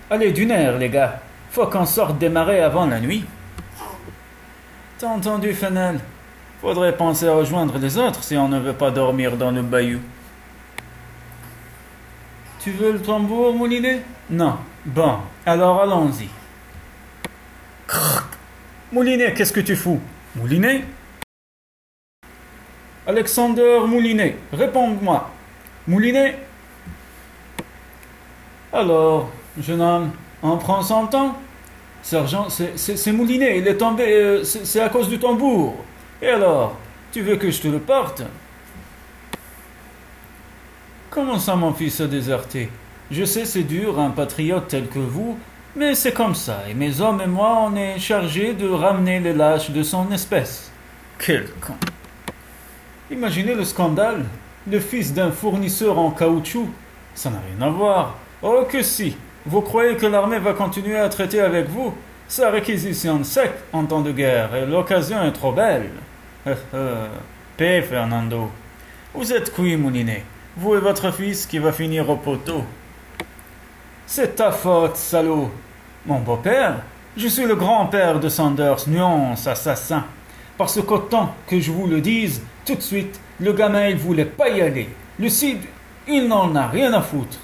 Allez, d'une heure, les gars. Faut qu'on sorte des marais avant la nuit. T'as entendu, Fennel? Faudrait penser à rejoindre les autres si on ne veut pas dormir dans le bayou. Tu veux le tambour, Moulinet? Non. Bon, alors allons-y. Crrrc. Moulinet, qu'est-ce que tu fous? Moulinet? Alexander Moulinet, réponds-moi. Moulinet? Alors, jeune homme, on prend son temps? Sergent, c'est Moulinet, il est tombé, c'est à cause du tambour. Et alors, tu veux que je te le porte? Comment ça, mon fils a déserté? Je sais, c'est dur, un patriote tel que vous, mais c'est comme ça, et mes hommes et moi, on est chargés de ramener les lâches de son espèce. Quel con! Imaginez le scandale, le fils d'un fournisseur en caoutchouc, ça n'a rien à voir. Oh que si! Vous croyez que l'armée va continuer à traiter avec vous? Ça réquisitionne sec en temps de guerre, et l'occasion est trop belle. Paix, Fernando. Vous êtes cuit, Moulinet. Vous et votre fils qui va finir au poteau. C'est ta faute, salaud. Mon beau-père, je suis le grand-père de Sanders, nuance, assassin. Parce qu'autant que je vous le dise, tout de suite, le gamin, il voulait pas y aller. Le Cid, il n'en a rien à foutre.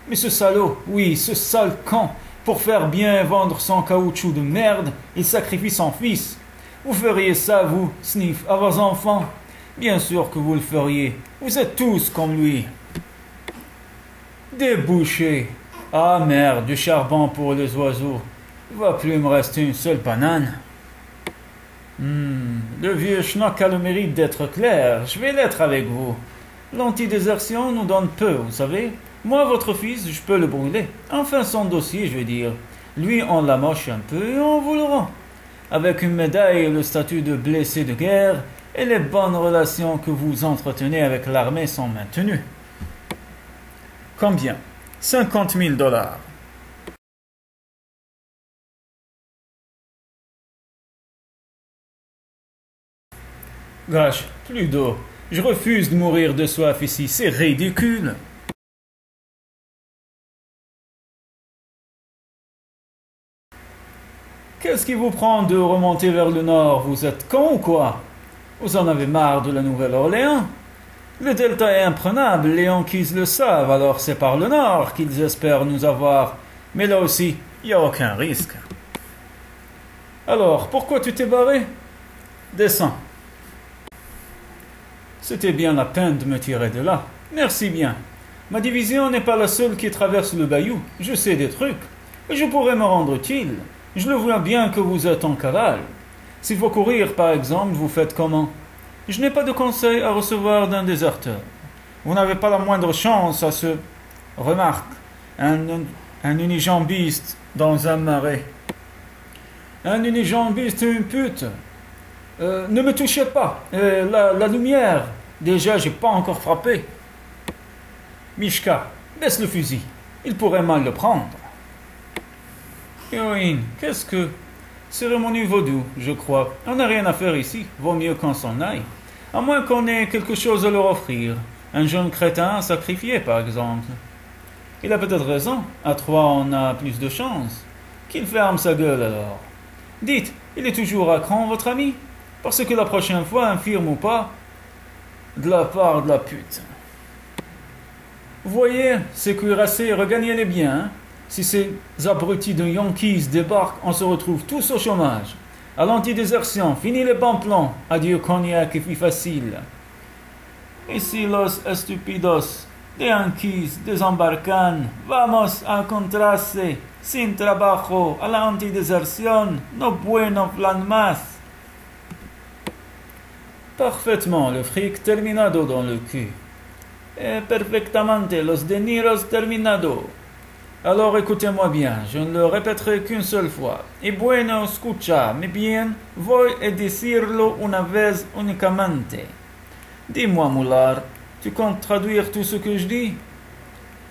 Mais ce salaud, oui, ce sale con, pour faire bien vendre son caoutchouc de merde, il sacrifie son fils. Vous feriez ça, vous, Sniff, à vos enfants? Bien sûr que vous le feriez. Vous êtes tous comme lui. Débouché. Ah merde, du charbon pour les oiseaux. Il va plus me rester une seule banane. Le vieux schnock a le mérite d'être clair. Je vais l'être avec vous. L'antidésertion nous donne peu, vous savez. Moi, votre fils, je peux le brûler. Enfin, son dossier, je veux dire. Lui, on l'amoche un peu et on vous le rend. Avec une médaille et le statut de blessé de guerre, et les bonnes relations que vous entretenez avec l'armée sont maintenues. Combien? 50 000 $. Gâche, plus d'eau. Je refuse de mourir de soif ici, c'est ridicule. Qu'est-ce qui vous prend de remonter vers le nord? Vous êtes con ou quoi? Vous en avez marre de la Nouvelle-Orléans? Le delta est imprenable, les Yankees le savent, alors c'est par le nord qu'ils espèrent nous avoir. Mais là aussi, il n'y a aucun risque. Alors, pourquoi tu t'es barré? Descends. C'était bien la peine de me tirer de là. Merci bien. Ma division n'est pas la seule qui traverse le bayou. Je sais des trucs. Et je pourrais me rendre utile. Je le vois bien que vous êtes en cavale. S'il faut courir, par exemple, vous faites comment? Je n'ai pas de conseil à recevoir d'un déserteur. Vous n'avez pas la moindre chance à ce... Remarque, un unijambiste dans un marais. Un unijambiste et une pute. Ne me touchez pas. La lumière. Déjà, j'ai pas encore frappé. Mishka, baisse le fusil. Il pourrait mal le prendre. Héroïne, qu'est-ce que... Cérémonie vaudou, je crois. On n'a rien à faire ici. Vaut mieux qu'on s'en aille. À moins qu'on ait quelque chose à leur offrir. Un jeune crétin à sacrifier, par exemple. Il a peut-être raison. À 3, on a plus de chance. Qu'il ferme sa gueule, alors. Dites, il est toujours à cran, votre ami? Parce que la prochaine fois, infirme ou pas, de la part de la pute. Vous voyez, ces cuirassés, regagnez-les bien, hein? Si ces abrutis de Yankees débarquent, on se retrouve tous au chômage. À l'antidésertion, fini les bons plans. Adieu cognac et vie facile. Ici los estúpidos de Yankees desembarcan. Vamos a encontrarse sin trabajo a la antideserción. No bueno plan más. Parfaitement, le fric terminado dans le cul. Perfectamente, los dineros terminado. Alors écoutez-moi bien, je ne le répéterai qu'une seule fois. Y bueno, escucha, mi bien, voy a decirlo una vez únicamente. Dis-moi, moulard, tu comptes traduire tout ce que je dis?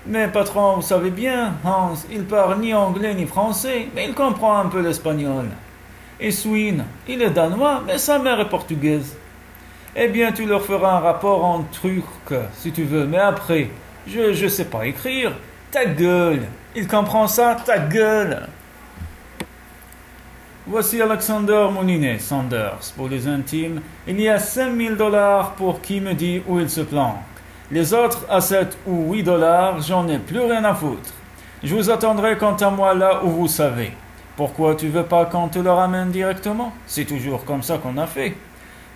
Mais patron, vous savez bien, Hans, il parle ni anglais ni français, mais il comprend un peu l'espagnol. Et Swin, il est danois, mais sa mère est portugaise. Eh bien, tu leur feras un rapport en turc, si tu veux, mais après, je sais pas écrire. Ta gueule! Il comprend ça, ta gueule. Voici Alexander Moulinet, Sanders. Pour les intimes, il y a 5000 $ pour qui me dit où il se planque. Les autres, à 7 ou 8 $, j'en ai plus rien à foutre. Je vous attendrai quant à moi là où vous savez. Pourquoi tu veux pas qu'on te le ramène directement? C'est toujours comme ça qu'on a fait.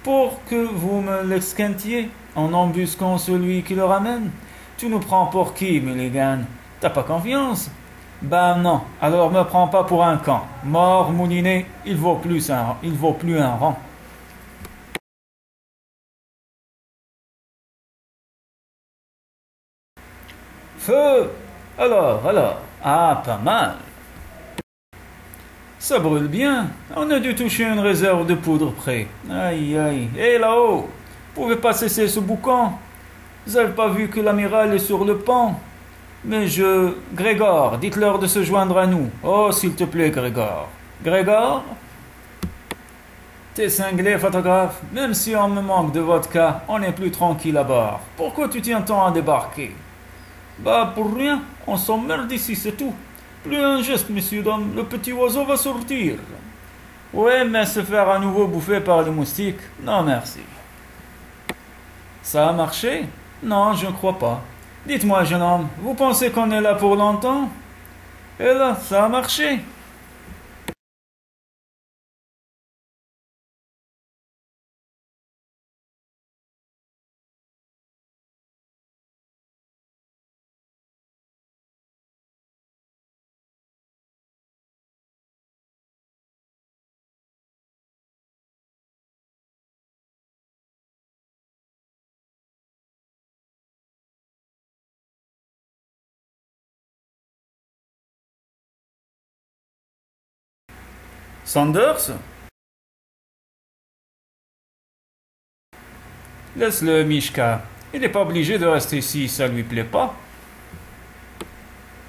Pour que vous me l'exquintiez en embusquant celui qui le ramène. Tu nous prends pour qui, Milligan? T'as pas confiance? Ben non, alors me prends pas pour un camp. Mort, Moulinet, il vaut plus un rang. Feu! Alors, ah, pas mal. Ça brûle bien. On a dû toucher une réserve de poudre près. Aïe, aïe. Hé, là-haut! Vous pouvez pas cesser ce boucan? Vous avez pas vu que l'amiral est sur le pont? Mais Grégor, dites-leur de se joindre à nous. Oh, s'il te plaît, Grégor. Grégor? T'es cinglé, photographe. Même si on me manque de vodka, on est plus tranquille à bord. Pourquoi tu tiens tant à débarquer? Bah, pour rien. On s'emmerde ici, c'est tout. Plus un geste, messieurs, dames. Le petit oiseau va sortir. Ouais, mais se faire à nouveau bouffer par les moustiques? Non, merci. Ça a marché? Non, je ne crois pas. Dites-moi, jeune homme, vous pensez qu'on est là pour longtemps? Et là, ça a marché. Sanders? Laisse-le, Mishka. Il n'est pas obligé de rester ici, ça lui plaît pas.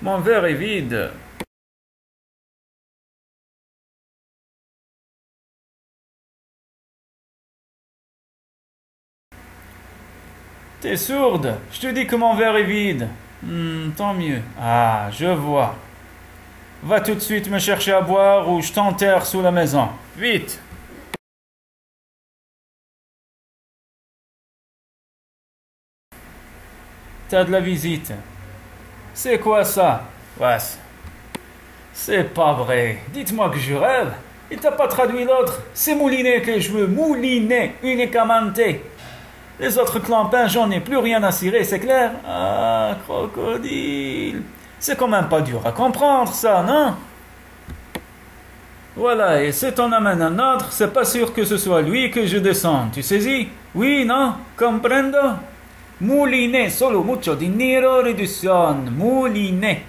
Mon verre est vide. T'es sourde? Je te dis que mon verre est vide. Tant mieux. Ah, je vois. Va tout de suite me chercher à boire ou je t'enterre sous la maison. Vite! T'as de la visite. C'est quoi ça? Ouais, c'est pas vrai. Dites-moi que je rêve. Il t'a pas traduit l'autre. C'est Moulinet que je veux. Moulinet, uniquement. Les autres clampins, j'en ai plus rien à cirer, c'est clair? Ah, crocodile. C'est quand même pas dur à comprendre, ça, non? Voilà, et si t'en amènes un autre, c'est pas sûr que ce soit lui que je descende, tu saisis? Oui, non? Comprendo? Moulinet, solo mucho dinero, réduction. Moulinet.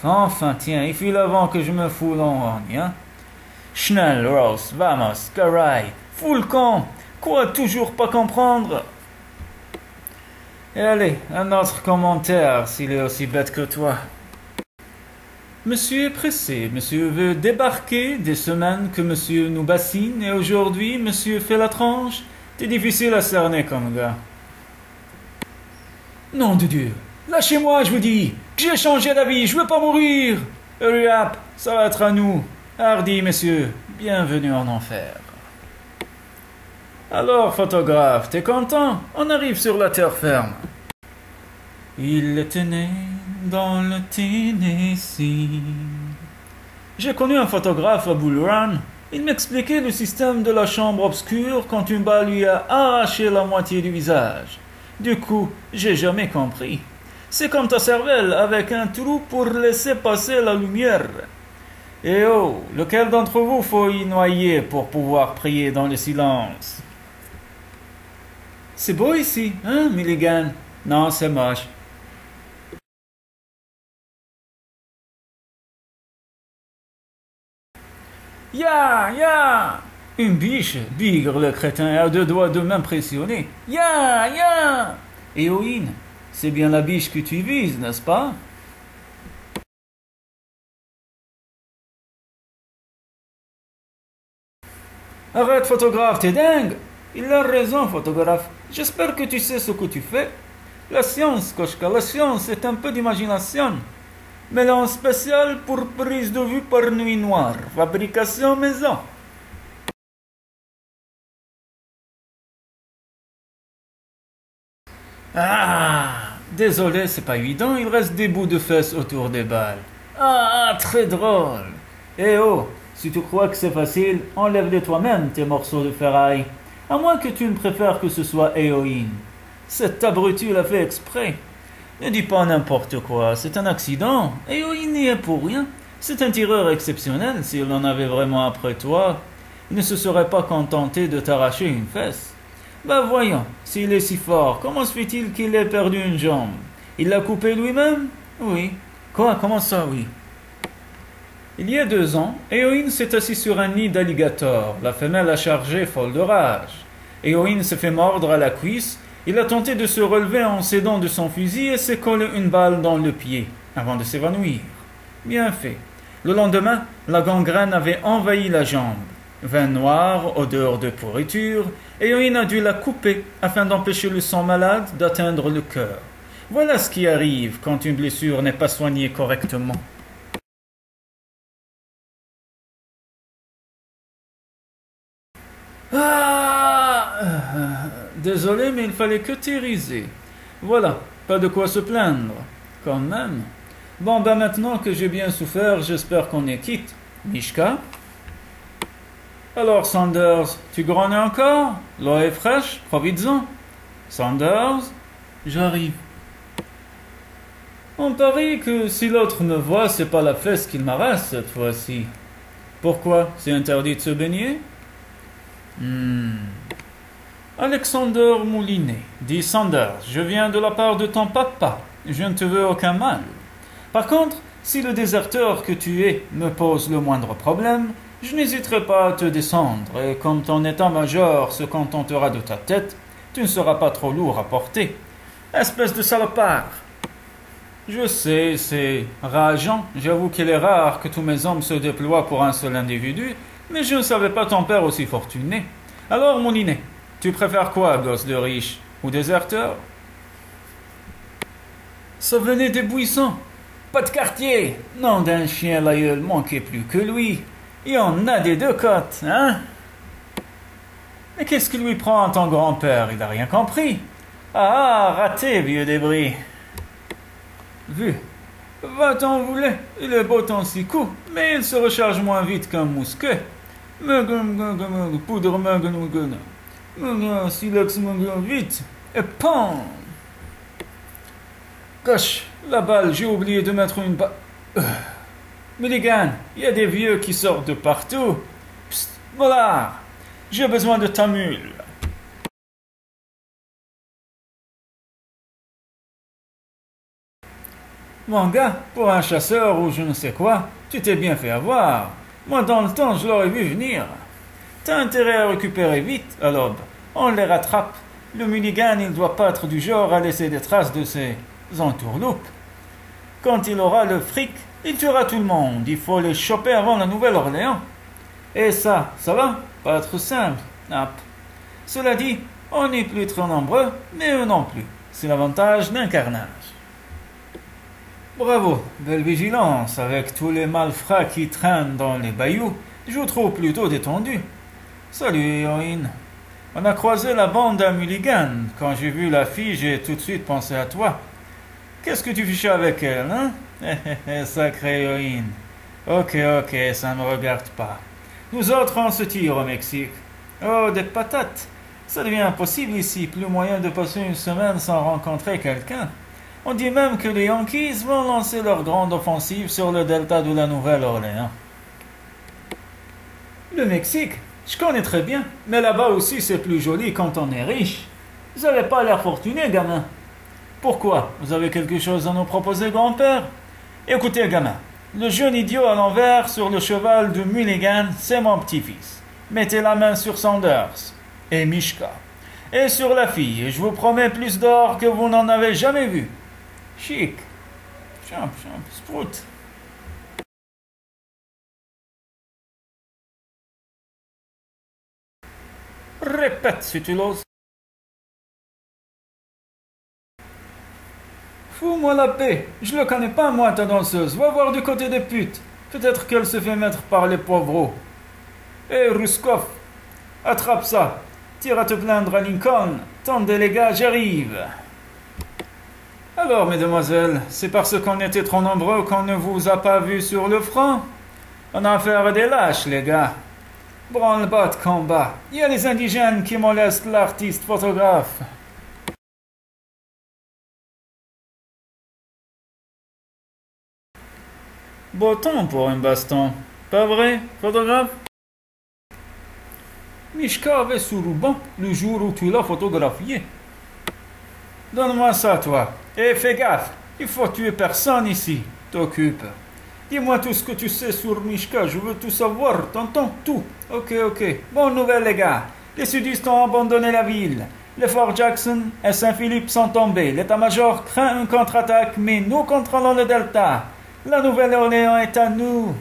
Enfin, tiens, il fut l'avant que je me foule en rogne, hein? Schnell, Rose, vamos, caray. Fous le camp. Quoi, toujours pas comprendre? Et allez, un autre commentaire, s'il est aussi bête que toi. Monsieur est pressé, monsieur veut débarquer des semaines que monsieur nous bassine, et aujourd'hui, monsieur fait la tranche. C'est difficile à cerner comme gars. Nom de Dieu, lâchez-moi, je vous dis, que j'ai changé d'avis, je veux pas mourir. Hurry up, ça va être à nous. Hardy, messieurs, bienvenue en enfer. Alors, photographe, t'es content? On arrive sur la terre ferme. Il était né dans le Tennessee. J'ai connu un photographe à Bull Run. Il m'expliquait le système de la chambre obscure quand une balle lui a arraché la moitié du visage. Du coup, j'ai jamais compris. C'est comme ta cervelle avec un trou pour laisser passer la lumière. Eh oh, lequel d'entre vous faut y noyer pour pouvoir prier dans le silence? C'est beau ici, hein, Milligan? Non, c'est moche. Ya! Une biche, bigre le crétin, à deux doigts de m'impressionner. Ya! Héroïne, c'est bien la biche que tu vises, n'est-ce pas? Arrête, photographe, t'es dingue! Il a raison, photographe. J'espère que tu sais ce que tu fais. La science, Koshka, la science est un peu d'imagination. Mélange spécial pour prise de vue par nuit noire. Fabrication maison. Ah, désolé, c'est pas évident, il reste des bouts de fesses autour des balles. Ah, très drôle. Eh oh, si tu crois que c'est facile, enlève-les toi-même, tes morceaux de ferraille. À moins que tu ne préfères que ce soit Éoïne. Cet abruti l'a fait exprès. Ne dis pas n'importe quoi, c'est un accident. Éoïne n'y est pour rien. C'est un tireur exceptionnel, s'il en avait vraiment après toi. Il ne se serait pas contenté de t'arracher une fesse. Bah voyons, s'il est si fort, comment se fait-il qu'il ait perdu une jambe? Il l'a coupée lui-même? Oui. Quoi? Comment ça, oui? Il y a 2 ans, Éoïne s'est assis sur un nid d'alligator. La femelle a chargé, folle de rage. Éoïne s'est fait mordre à la cuisse. Il a tenté de se relever en s'aidant de son fusil et s'est collé une balle dans le pied, avant de s'évanouir. Bien fait. Le lendemain, la gangrène avait envahi la jambe. Vin noir, odeur de pourriture, Éoïne a dû la couper afin d'empêcher le sang malade d'atteindre le cœur. Voilà ce qui arrive quand une blessure n'est pas soignée correctement. Ah, désolé, mais il fallait cautériser. Voilà, pas de quoi se plaindre. Quand même. Bon, ben maintenant que j'ai bien souffert, j'espère qu'on est quitte. Mishka? Alors, Sanders, tu grognes encore? L'eau est fraîche, profites-en. Sanders? J'arrive. On parie que si l'autre me voit, c'est pas la fesse qu'il m'arrache cette fois-ci. Pourquoi? C'est interdit de se baigner? Alexander Moulinet, dit Sanders, je viens de la part de ton papa. Je ne te veux aucun mal. Par contre, si le déserteur que tu es me pose le moindre problème, je n'hésiterai pas à te descendre, et comme ton état-major se contentera de ta tête, tu ne seras pas trop lourd à porter. Espèce de salopard! Je sais, c'est rageant. J'avoue qu'il est rare que tous mes hommes se déploient pour un seul individu, mais je ne savais pas ton père aussi fortuné. Alors, Moulinet, tu préfères quoi, gosse de riche ou déserteur? Ça venait des buissons. Pas de quartier. Nom d'un chien, l'aïeul manquait plus que lui. Il y en a des deux côtes, hein? Mais qu'est-ce qui lui prend à ton grand-père? Il n'a rien compris. Ah, raté, vieux débris. Vu. Va-t'en voulait. Il est beau ton six coups, mais il se recharge moins vite qu'un mousquet. Poudre silex vite. Et pan! Gosh, la balle, j'ai oublié de mettre une balle. Milligan, il y a des vieux qui sortent de partout. Psst, voilà, j'ai besoin de ta mule. Mon gars, pour un chasseur ou je ne sais quoi, tu t'es bien fait avoir. Moi, dans le temps, je l'aurais vu venir. T'as intérêt à récupérer vite, à l'aube. On les rattrape. Le Mulligan, il doit pas être du genre à laisser des traces de ses entourloupes. Quand il aura le fric, il tuera tout le monde. Il faut les choper avant la Nouvelle-Orléans. Et ça va? Pas être simple. Nap. Cela dit, on n'est plus très nombreux, mais eux non plus. C'est l'avantage d'un carnage. Bravo, belle vigilance. Avec tous les malfrats qui traînent dans les bayous, je vous trouve plutôt détendu. Salut, héroïne. On a croisé la bande à Mulligan. Quand j'ai vu la fille, j'ai tout de suite pensé à toi. Qu'est-ce que tu fichais avec elle, hein? Sacrée héroïne. Ok, ça ne me regarde pas. Nous autres, on se tire au Mexique. Oh, des patates. Ça devient impossible ici. Plus moyen de passer une semaine sans rencontrer quelqu'un. On dit même que les Yankees vont lancer leur grande offensive sur le delta de la Nouvelle-Orléans. Le Mexique, je connais très bien, mais là-bas aussi c'est plus joli quand on est riche. Vous n'avez pas l'air fortuné, gamin. Pourquoi? Vous avez quelque chose à nous proposer, grand-père? Écoutez, gamin, le jeune idiot à l'envers sur le cheval de Mulligan, c'est mon petit-fils. Mettez la main sur Sanders et Mishka, et sur la fille, et je vous promets plus d'or que vous n'en avez jamais vu. Chic. Champ, sprout. Répète si tu l'oses. Fous-moi la paix. Je le connais pas, moi, ta danseuse. Va voir du côté des putes. Peut-être qu'elle se fait mettre par les pauvres. Hé, Ruskov, attrape ça. Tire à te plaindre à Lincoln. Tendez les gars, j'arrive. Alors, mesdemoiselles, c'est parce qu'on était trop nombreux qu'on ne vous a pas vu sur le front? On a affaire à des lâches, les gars. Branle-bas de combat. Il y a les indigènes qui molestent l'artiste photographe. Beau temps pour un baston. Pas vrai, photographe? Mishka avait sous ruban le jour où tu l'as photographié. Donne-moi ça, toi. Et fais gaffe, il faut tuer personne ici. T'occupe. Dis-moi tout ce que tu sais sur Mishka, je veux tout savoir, t'entends tout. Ok. Bonne nouvelle, les gars. Les sudistes ont abandonné la ville. Les Fort Jackson et Saint-Philippe sont tombés. L'état-major craint une contre-attaque, mais nous contrôlons le delta. La Nouvelle-Orléans est à nous.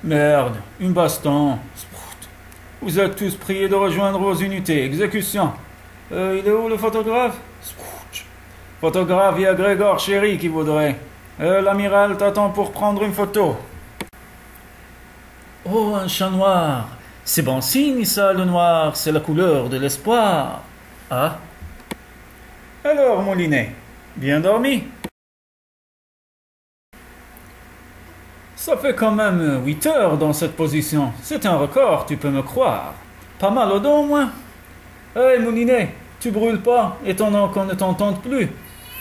Merde, une baston. Vous êtes tous priés de rejoindre vos unités. Exécution. Il est où le photographe? Photographe, il y a Grégor Chéri qui voudrait. L'amiral t'attend pour prendre une photo. Oh, un chat noir. C'est bon signe, ça, le noir. C'est la couleur de l'espoir. Ah. Alors, Moulinet, bien dormi? Ça fait quand même 8 heures dans cette position. C'est un record, tu peux me croire. Pas mal au dos, moi. Hey, Moulinet, tu brûles pas, étonnant qu'on ne t'entende plus.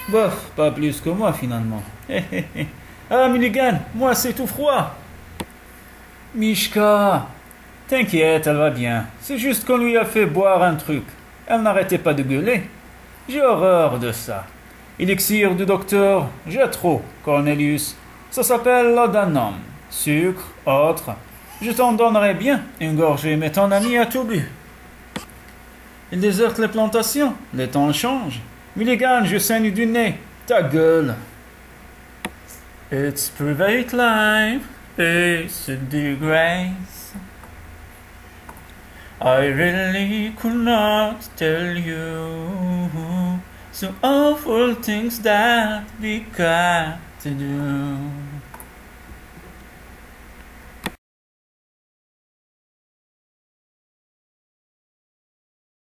Bof, pas plus que moi, finalement. Ah, Mulligan, moi, c'est tout froid. Mishka, t'inquiète, elle va bien. C'est juste qu'on lui a fait boire un truc. Elle n'arrêtait pas de gueuler. J'ai horreur de ça. Élixir du docteur Jetro, Cornelius. Ça s'appelle laudanum. Sucre, autre. Je t'en donnerai bien une gorgée, mais ton ami a tout bu. Il déserte les plantations. Les temps changent. Mulligan, je saigne du nez. Ta gueule. It's private life. It's a disgrace. I really could not tell you some awful things that we got to do.